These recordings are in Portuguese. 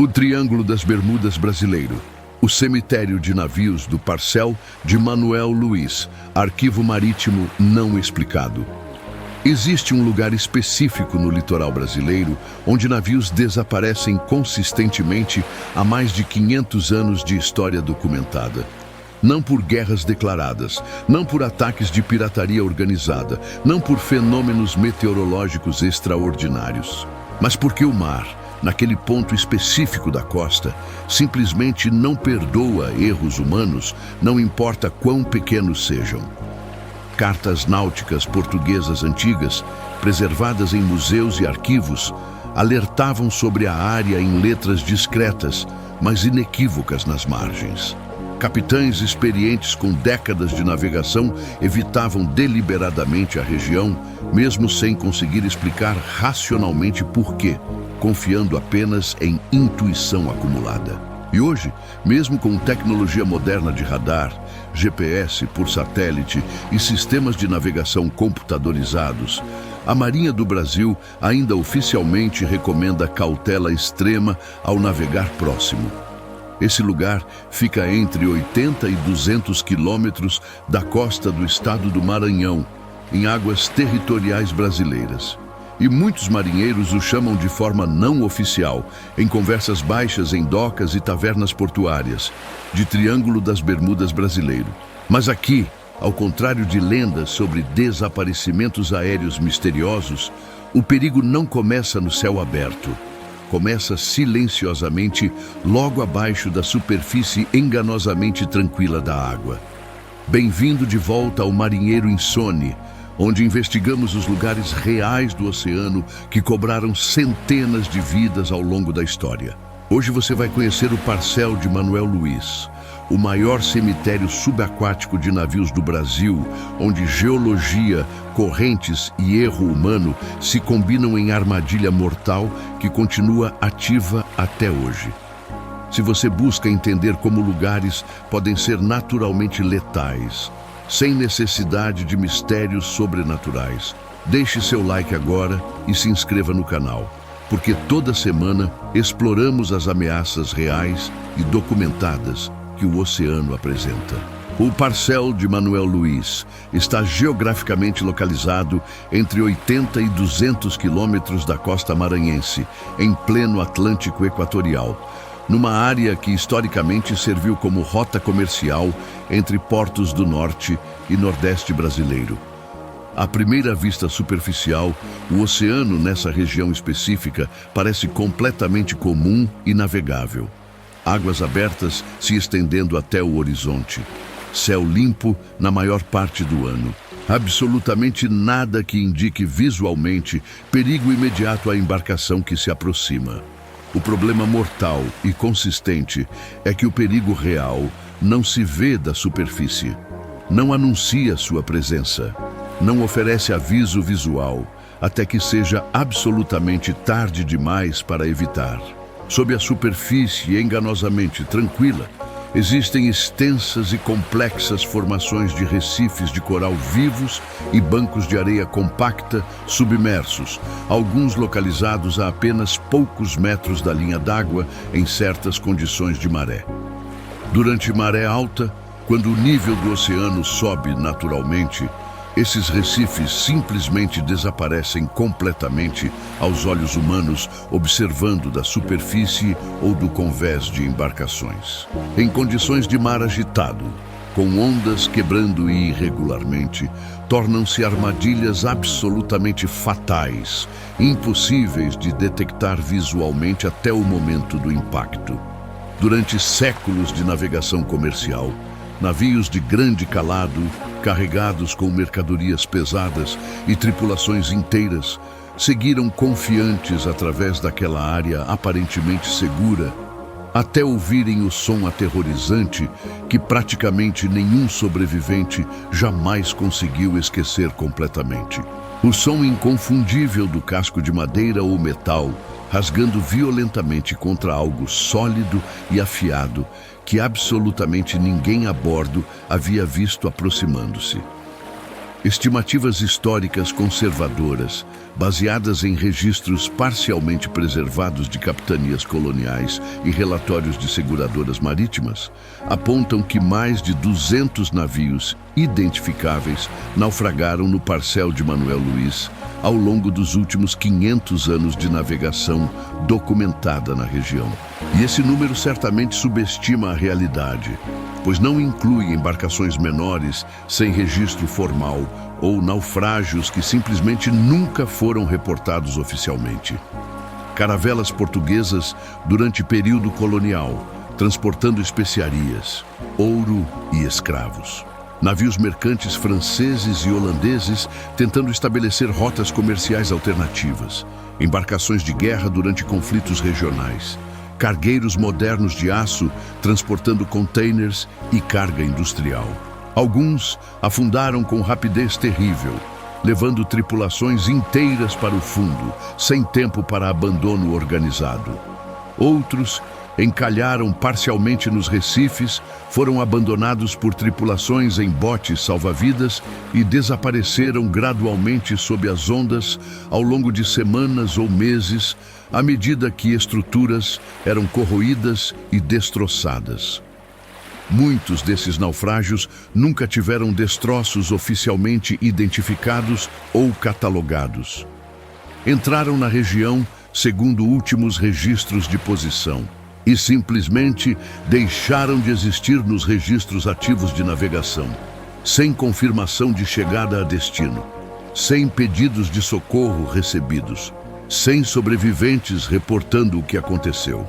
O Triângulo das Bermudas brasileiro. O cemitério de navios do Parcel de Manuel Luiz. Arquivo marítimo não explicado. Existe um lugar específico no litoral brasileiro onde navios desaparecem consistentemente há mais de 500 anos de história documentada. Não por guerras declaradas, não por ataques de pirataria organizada, não por fenômenos meteorológicos extraordinários, mas porque o mar, naquele ponto específico da costa, simplesmente não perdoa erros humanos, não importa quão pequenos sejam. Cartas náuticas portuguesas antigas, preservadas em museus e arquivos, alertavam sobre a área em letras discretas, mas inequívocas nas margens. Capitães experientes com décadas de navegação evitavam deliberadamente a região, mesmo sem conseguir explicar racionalmente por quê, confiando apenas em intuição acumulada. E hoje, mesmo com tecnologia moderna de radar, GPS por satélite e sistemas de navegação computadorizados, a Marinha do Brasil ainda oficialmente recomenda cautela extrema ao navegar próximo. Esse lugar fica entre 80 e 200 quilômetros da costa do estado do Maranhão, em águas territoriais brasileiras. E muitos marinheiros o chamam de forma não oficial, em conversas baixas em docas e tavernas portuárias, de Triângulo das Bermudas brasileiro. Mas aqui, ao contrário de lendas sobre desaparecimentos aéreos misteriosos, o perigo não começa no céu aberto. Começa silenciosamente logo abaixo da superfície enganosamente tranquila da água. Bem-vindo de volta ao Marinheiro Insone, onde investigamos os lugares reais do oceano que cobraram centenas de vidas ao longo da história. Hoje você vai conhecer o Parcel de Manuel Luiz, o maior cemitério subaquático de navios do Brasil, onde geologia, correntes e erro humano se combinam em armadilha mortal que continua ativa até hoje. Se você busca entender como lugares podem ser naturalmente letais, sem necessidade de mistérios sobrenaturais, deixe seu like agora e se inscreva no canal, porque toda semana exploramos as ameaças reais e documentadas que o oceano apresenta. O Parcel de Manuel Luiz está geograficamente localizado entre 80 e 200 quilômetros da costa maranhense, em pleno Atlântico Equatorial, numa área que historicamente serviu como rota comercial entre portos do norte e nordeste brasileiro. À primeira vista superficial, o oceano nessa região específica parece completamente comum e navegável. Águas abertas se estendendo até o horizonte. Céu limpo na maior parte do ano. Absolutamente nada que indique visualmente perigo imediato à embarcação que se aproxima. O problema mortal e consistente é que o perigo real não se vê da superfície. Não anuncia sua presença. Não oferece aviso visual, até que seja absolutamente tarde demais para evitar. Sob a superfície enganosamente tranquila, existem extensas e complexas formações de recifes de coral vivos e bancos de areia compacta submersos, alguns localizados a apenas poucos metros da linha d'água em certas condições de maré. Durante maré alta, quando o nível do oceano sobe naturalmente, esses recifes simplesmente desaparecem completamente aos olhos humanos observando da superfície ou do convés de embarcações. Em condições de mar agitado, com ondas quebrando irregularmente, tornam-se armadilhas absolutamente fatais, impossíveis de detectar visualmente até o momento do impacto. Durante séculos de navegação comercial, navios de grande calado, carregados com mercadorias pesadas e tripulações inteiras, seguiram confiantes através daquela área aparentemente segura, até ouvirem o som aterrorizante que praticamente nenhum sobrevivente jamais conseguiu esquecer completamente. O som inconfundível do casco de madeira ou metal rasgando violentamente contra algo sólido e afiado que absolutamente ninguém a bordo havia visto aproximando-se. Estimativas históricas conservadoras, baseadas em registros parcialmente preservados de capitanias coloniais e relatórios de seguradoras marítimas, apontam que mais de 200 navios identificáveis naufragaram no Parcel de Manuel Luís ao longo dos últimos 500 anos de navegação documentada na região. E esse número certamente subestima a realidade, pois não inclui embarcações menores sem registro formal ou naufrágios que simplesmente nunca foram reportados oficialmente. Caravelas portuguesas durante período colonial, transportando especiarias, ouro e escravos. Navios mercantes franceses e holandeses tentando estabelecer rotas comerciais alternativas. Embarcações de guerra durante conflitos regionais. Cargueiros modernos de aço transportando containers e carga industrial. Alguns afundaram com rapidez terrível, levando tripulações inteiras para o fundo, sem tempo para abandono organizado. Outros encalharam parcialmente nos recifes, foram abandonados por tripulações em botes salva-vidas e desapareceram gradualmente sob as ondas ao longo de semanas ou meses, à medida que estruturas eram corroídas e destroçadas. Muitos desses naufrágios nunca tiveram destroços oficialmente identificados ou catalogados. Entraram na região segundo últimos registros de posição e simplesmente deixaram de existir nos registros ativos de navegação, sem confirmação de chegada a destino, sem pedidos de socorro recebidos, sem sobreviventes reportando o que aconteceu.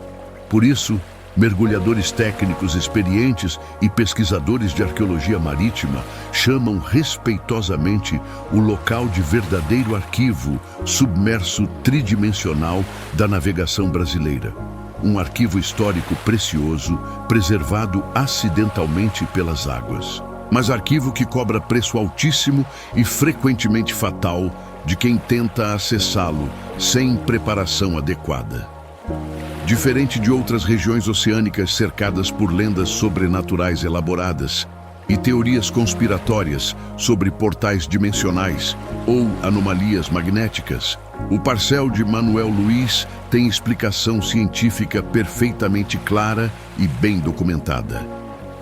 Por isso, mergulhadores técnicos experientes e pesquisadores de arqueologia marítima chamam respeitosamente o local de verdadeiro arquivo submerso tridimensional da navegação brasileira. Um arquivo histórico precioso, preservado acidentalmente pelas águas. Mas arquivo que cobra preço altíssimo e frequentemente fatal de quem tenta acessá-lo sem preparação adequada. Diferente de outras regiões oceânicas cercadas por lendas sobrenaturais elaboradas e teorias conspiratórias sobre portais dimensionais ou anomalias magnéticas, o Parcel de Manuel Luís tem explicação científica perfeitamente clara e bem documentada.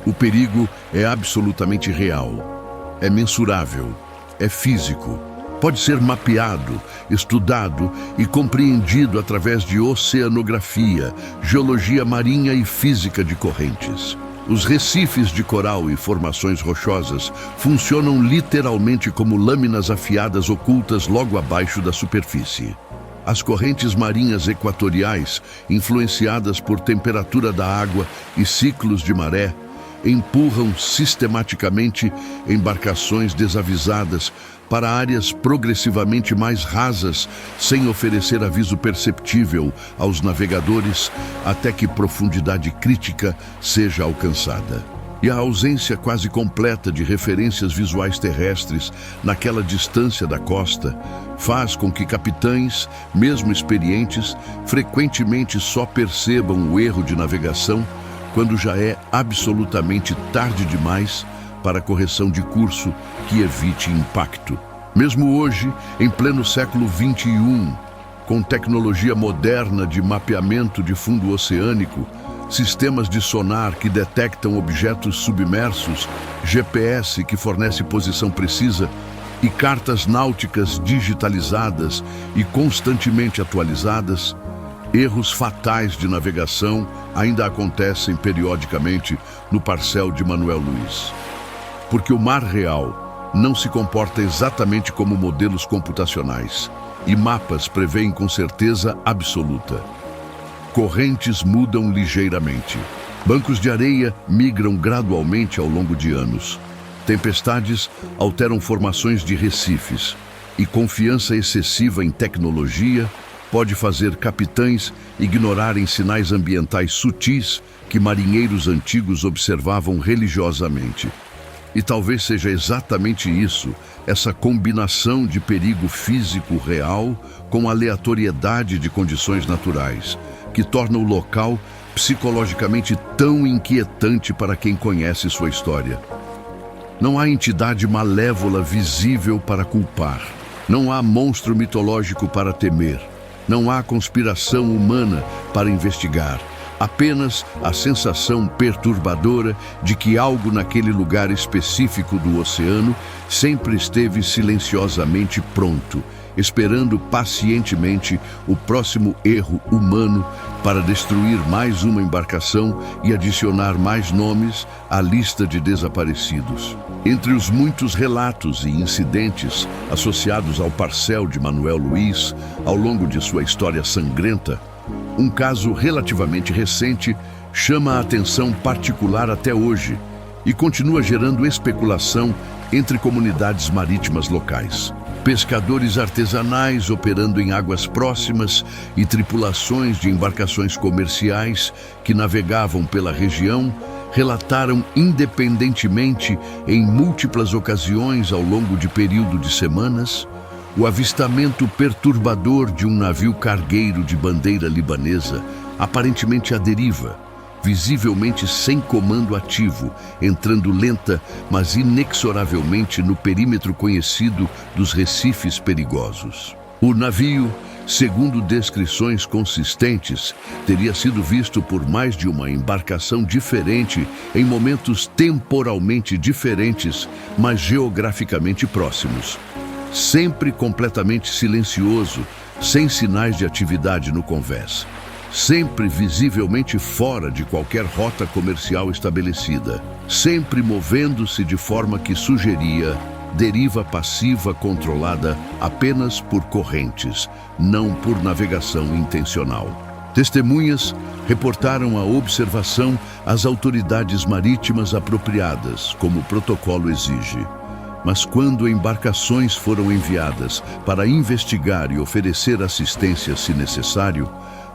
O perigo é absolutamente real, é mensurável, é físico. Pode ser mapeado, estudado e compreendido através de oceanografia, geologia marinha e física de correntes. Os recifes de coral e formações rochosas funcionam literalmente como lâminas afiadas ocultas logo abaixo da superfície. As correntes marinhas equatoriais, influenciadas por temperatura da água e ciclos de maré, empurram sistematicamente embarcações desavisadas para áreas progressivamente mais rasas, sem oferecer aviso perceptível aos navegadores até que profundidade crítica seja alcançada. E a ausência quase completa de referências visuais terrestres naquela distância da costa faz com que capitães, mesmo experientes, frequentemente só percebam o erro de navegação quando já é absolutamente tarde demais para correção de curso que evite impacto. Mesmo hoje, em pleno século XXI, com tecnologia moderna de mapeamento de fundo oceânico, sistemas de sonar que detectam objetos submersos, GPS que fornece posição precisa e cartas náuticas digitalizadas e constantemente atualizadas, erros fatais de navegação ainda acontecem periodicamente no Parcel de Manuel Luís. Porque o mar real não se comporta exatamente como modelos computacionais e mapas preveem com certeza absoluta. Correntes mudam ligeiramente. Bancos de areia migram gradualmente ao longo de anos. Tempestades alteram formações de recifes. E confiança excessiva em tecnologia pode fazer capitães ignorarem sinais ambientais sutis que marinheiros antigos observavam religiosamente. E talvez seja exatamente isso, essa combinação de perigo físico real com aleatoriedade de condições naturais, que torna o local psicologicamente tão inquietante para quem conhece sua história. Não há entidade malévola visível para culpar. Não há monstro mitológico para temer. Não há conspiração humana para investigar. Apenas a sensação perturbadora de que algo naquele lugar específico do oceano sempre esteve silenciosamente pronto, esperando pacientemente o próximo erro humano para destruir mais uma embarcação e adicionar mais nomes à lista de desaparecidos. Entre os muitos relatos e incidentes associados ao Parcel de Manuel Luís ao longo de sua história sangrenta, um caso relativamente recente chama a atenção particular até hoje e continua gerando especulação entre comunidades marítimas locais. Pescadores artesanais operando em águas próximas e tripulações de embarcações comerciais que navegavam pela região relataram independentemente em múltiplas ocasiões ao longo de período de semanas o avistamento perturbador de um navio cargueiro de bandeira libanesa, aparentemente à deriva, visivelmente sem comando ativo, entrando lenta, mas inexoravelmente no perímetro conhecido dos recifes perigosos. O navio, segundo descrições consistentes, teria sido visto por mais de uma embarcação diferente em momentos temporalmente diferentes, mas geograficamente próximos. Sempre completamente silencioso, sem sinais de atividade no convés. Sempre visivelmente fora de qualquer rota comercial estabelecida. Sempre movendo-se de forma que sugeria deriva passiva controlada apenas por correntes, não por navegação intencional. Testemunhas reportaram a observação às autoridades marítimas apropriadas, como o protocolo exige. Mas quando embarcações foram enviadas para investigar e oferecer assistência se necessário,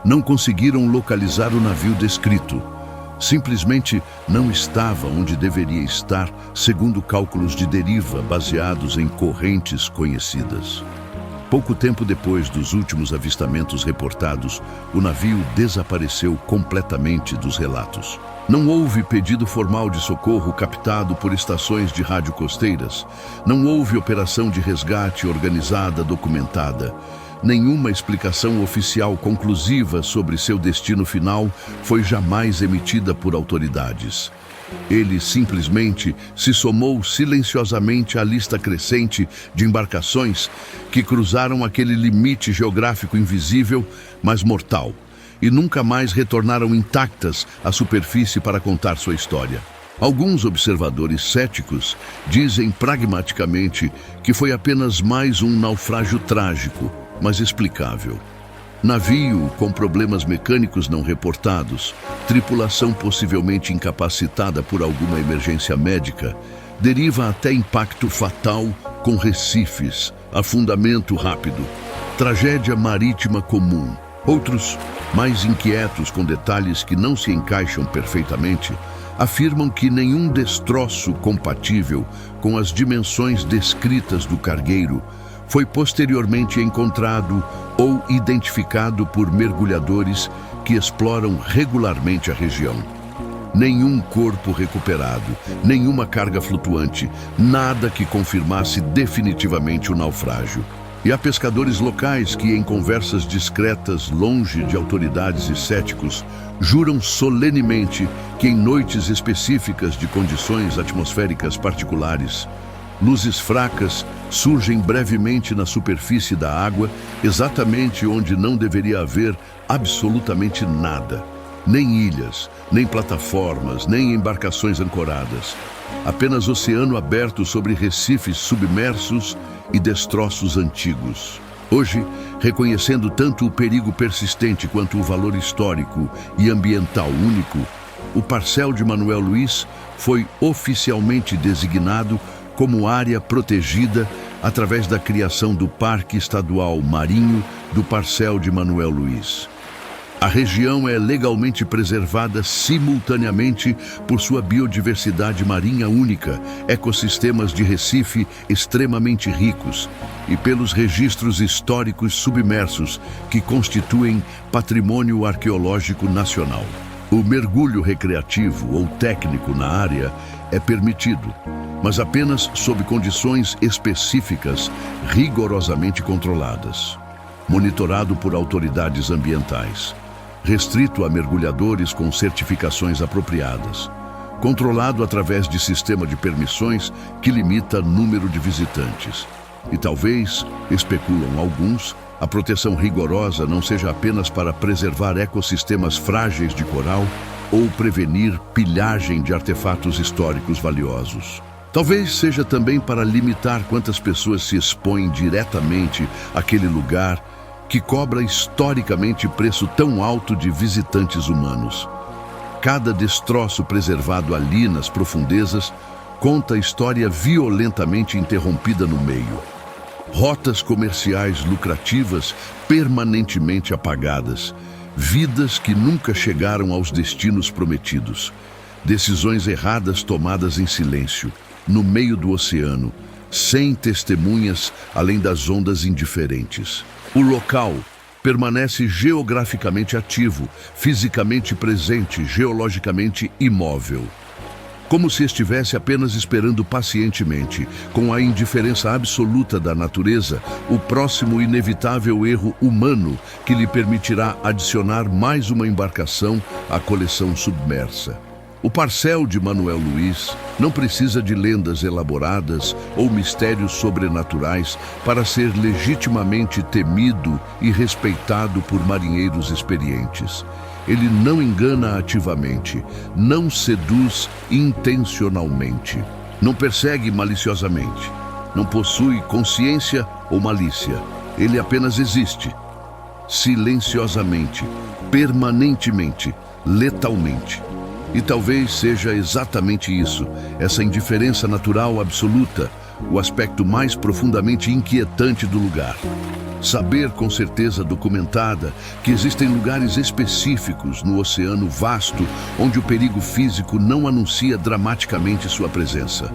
não conseguiram localizar o navio descrito. Simplesmente não estava onde deveria estar, segundo cálculos de deriva baseados em correntes conhecidas. Pouco tempo depois dos últimos avistamentos reportados, o navio desapareceu completamente dos relatos. Não houve pedido formal de socorro captado por estações de rádio costeiras. Não houve operação de resgate organizada documentada. Nenhuma explicação oficial conclusiva sobre seu destino final foi jamais emitida por autoridades. Ele simplesmente se somou silenciosamente à lista crescente de embarcações que cruzaram aquele limite geográfico invisível, mas mortal, e nunca mais retornaram intactas à superfície para contar sua história. Alguns observadores céticos dizem pragmaticamente que foi apenas mais um naufrágio trágico, mas explicável. Navio com problemas mecânicos não reportados, tripulação possivelmente incapacitada por alguma emergência médica, deriva até impacto fatal com recifes, afundamento rápido, tragédia marítima comum. Outros, mais inquietos com detalhes que não se encaixam perfeitamente, afirmam que nenhum destroço compatível com as dimensões descritas do cargueiro foi posteriormente encontrado ou identificado por mergulhadores que exploram regularmente a região. Nenhum corpo recuperado, nenhuma carga flutuante, nada que confirmasse definitivamente o naufrágio. E há pescadores locais que, em conversas discretas, longe de autoridades e céticos, juram solenemente que em noites específicas de condições atmosféricas particulares, luzes fracas surgem brevemente na superfície da água, exatamente onde não deveria haver absolutamente nada. Nem ilhas, nem plataformas, nem embarcações ancoradas. Apenas oceano aberto sobre recifes submersos e destroços antigos. Hoje, reconhecendo tanto o perigo persistente quanto o valor histórico e ambiental único, o Parcel de Manuel Luís foi oficialmente designado como área protegida através da criação do Parque Estadual Marinho do Parcel de Manuel Luís. A região é legalmente preservada simultaneamente por sua biodiversidade marinha única, ecossistemas de recife extremamente ricos e pelos registros históricos submersos que constituem patrimônio arqueológico nacional. O mergulho recreativo ou técnico na área é permitido, mas apenas sob condições específicas, rigorosamente controladas. Monitorado por autoridades ambientais. Restrito a mergulhadores com certificações apropriadas. Controlado através de sistema de permissões que limita número de visitantes. E talvez, especulam alguns, a proteção rigorosa não seja apenas para preservar ecossistemas frágeis de coral ou prevenir pilhagem de artefatos históricos valiosos. Talvez seja também para limitar quantas pessoas se expõem diretamente àquele lugar que cobra historicamente preço tão alto de visitantes humanos. Cada destroço preservado ali nas profundezas conta a história violentamente interrompida no meio. Rotas comerciais lucrativas permanentemente apagadas, vidas que nunca chegaram aos destinos prometidos, decisões erradas tomadas em silêncio, no meio do oceano, sem testemunhas além das ondas indiferentes. O local permanece geograficamente ativo, fisicamente presente, geologicamente imóvel. Como se estivesse apenas esperando pacientemente, com a indiferença absoluta da natureza, o próximo inevitável erro humano que lhe permitirá adicionar mais uma embarcação à coleção submersa. O Parcel de Manuel Luiz não precisa de lendas elaboradas ou mistérios sobrenaturais para ser legitimamente temido e respeitado por marinheiros experientes. Ele não engana ativamente, não seduz intencionalmente, não persegue maliciosamente, não possui consciência ou malícia. Ele apenas existe, silenciosamente, permanentemente, letalmente. E talvez seja exatamente isso, essa indiferença natural absoluta, o aspecto mais profundamente inquietante do lugar. Saber com certeza documentada que existem lugares específicos no oceano vasto onde o perigo físico não anuncia dramaticamente sua presença.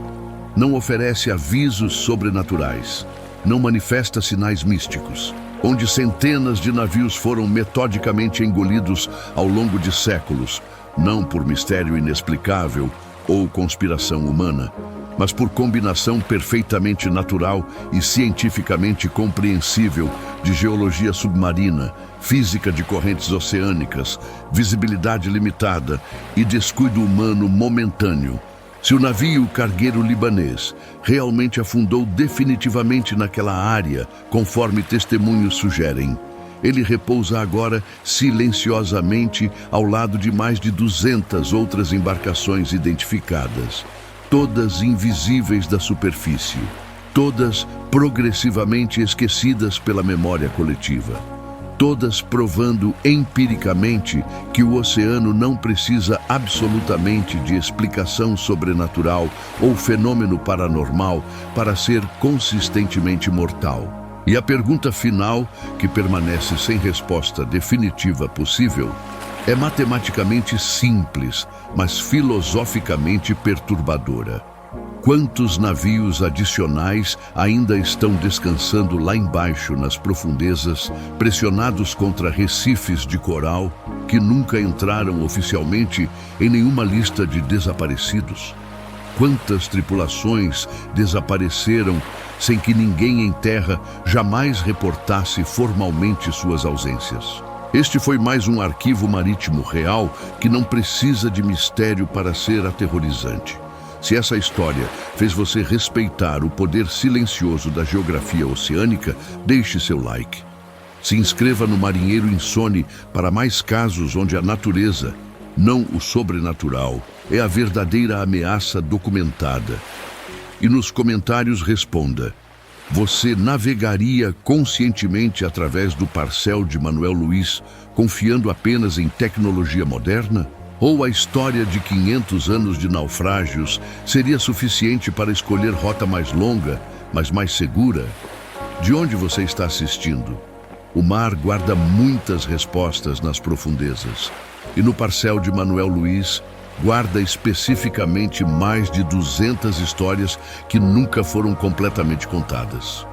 Não oferece avisos sobrenaturais, não manifesta sinais místicos, onde centenas de navios foram metodicamente engolidos ao longo de séculos, não por mistério inexplicável ou conspiração humana, mas por combinação perfeitamente natural e cientificamente compreensível de geologia submarina, física de correntes oceânicas, visibilidade limitada e descuido humano momentâneo. Se o navio cargueiro libanês realmente afundou definitivamente naquela área, conforme testemunhos sugerem, ele repousa agora silenciosamente ao lado de mais de 200 outras embarcações identificadas, todas invisíveis da superfície, todas progressivamente esquecidas pela memória coletiva, todas provando empiricamente que o oceano não precisa absolutamente de explicação sobrenatural ou fenômeno paranormal para ser consistentemente mortal. E a pergunta final, que permanece sem resposta definitiva possível, é matematicamente simples, mas filosoficamente perturbadora. Quantos navios adicionais ainda estão descansando lá embaixo nas profundezas, pressionados contra recifes de coral que nunca entraram oficialmente em nenhuma lista de desaparecidos? Quantas tripulações desapareceram sem que ninguém em terra jamais reportasse formalmente suas ausências? Este foi mais um arquivo marítimo real que não precisa de mistério para ser aterrorizante. Se essa história fez você respeitar o poder silencioso da geografia oceânica, deixe seu like. Se inscreva no Marinheiro Insone para mais casos onde a natureza, não o sobrenatural, é a verdadeira ameaça documentada. E nos comentários responda: você navegaria conscientemente através do Parcel de Manuel Luiz, confiando apenas em tecnologia moderna? Ou a história de 500 anos de naufrágios seria suficiente para escolher rota mais longa, mas mais segura? De onde você está assistindo? O mar guarda muitas respostas nas profundezas. E no Parcel de Manuel Luiz, guarda especificamente mais de 200 histórias que nunca foram completamente contadas.